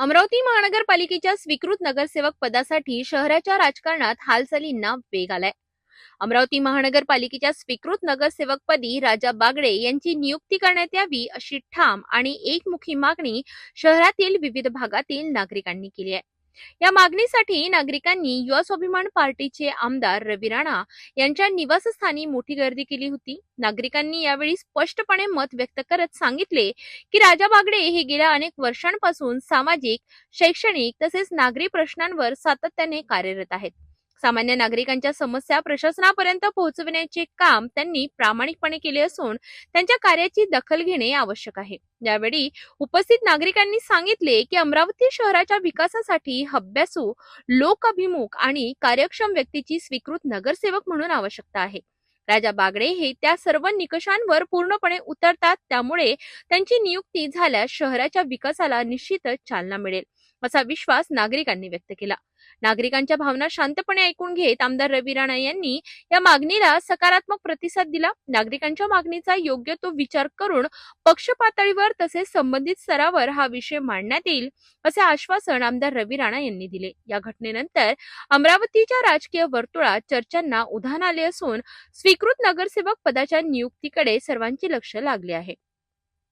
अमरावती महानगरपालिकेच्या स्वीकृत नगरसेवक पदासाठी शहराच्या राजकारणात हालचालींना वेग आलाय। अमरावती महानगरपालिकेच्या स्वीकृत नगरसेवक पदी राजा बागडे यांची नियुक्ती करण्यात यावी अशी ठाम आणि एकमुखी मागणी शहरातील विविध भागातील नागरिकांनी केली आहे। या मागणीसाठी नागरिकांनी युवा स्वाभिमान पार्टीचे आमदार रवी राणा यांच्या निवासस्थानी मोठी गर्दी केली होती। नागरिकांनी यावेळी स्पष्टपणे मत व्यक्त करत सांगितले की राजा बागडे हे गेल्या अनेक वर्षांपासून सामाजिक, शैक्षणिक तसेच नागरी प्रश्नांवर सातत्याने कार्यरत आहेत। सामान्य नागरिकांच्या समस्या प्रशासनापर्यंत पोहोचविण्याचे काम त्यांनी प्रामाणिकपणे केले असून त्यांच्या कार्याची दखल घेणे आवश्यक आहे। यावेळी उपस्थित नागरिकांनी सांगितले की अमरावती शहराच्या विकासासाठी अभ्यासू, लोकाभिमुख आणि कार्यक्षम व्यक्तीची स्वीकृत नगरसेवक म्हणून आवश्यकता आहे। राजा बागडे हे त्या सर्व निकषांवर पूर्णपणे उतरतात, त्यामुळे त्यांची नियुक्ती झाल्यास शहराच्या विकासाला निश्चितच चालना मिळेल असा विश्वास नागरिकांनी व्यक्त केला। नागरिकांच्या भावना शांतपणे ऐकून घेत आमदार रवी राणा यांनी या मागणीला सकारात्मक प्रतिसाद दिला। नागरिकांच्या मागणीचा योग्य तो विचार करून पक्ष पातळीवर तसेच संबंधित स्तरावर हा विषय मांडण्यात येईल असे आश्वासन आमदार रवी राणा यांनी दिले। या घटनेनंतर अमरावतीच्या राजकीय वर्तुळात चर्चांना उधाण आले असून स्वीकृत नगरसेवक पदाच्या नियुक्तीकडे सर्वांचे लक्ष लागले आहे।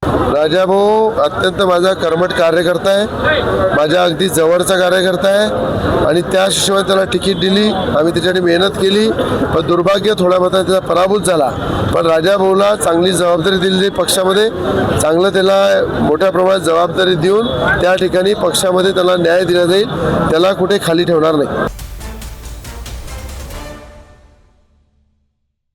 राजा भाऊ अत्यंत माझा कर्मठ कार्यकर्ता आहे, माझ्या अगदी जवळचा कार्यकर्ता आहे आणि त्या हिशोबाने त्याला तिकीट दिली। आम्ही त्याच्यासाठी मेहनत केली, पण दुर्भाग्य थोड्या मताने त्याचा पराभूत झाला। पण राजा भाऊला चांगली जबाबदारी दिली पक्षामध्ये, चांगलं त्याला मोठ्या प्रमाणात जबाबदारी देऊन त्या ठिकाणी पक्षामध्ये त्याला न्याय दिला जाईल, त्याला कुठे खाली ठेवणार नाही।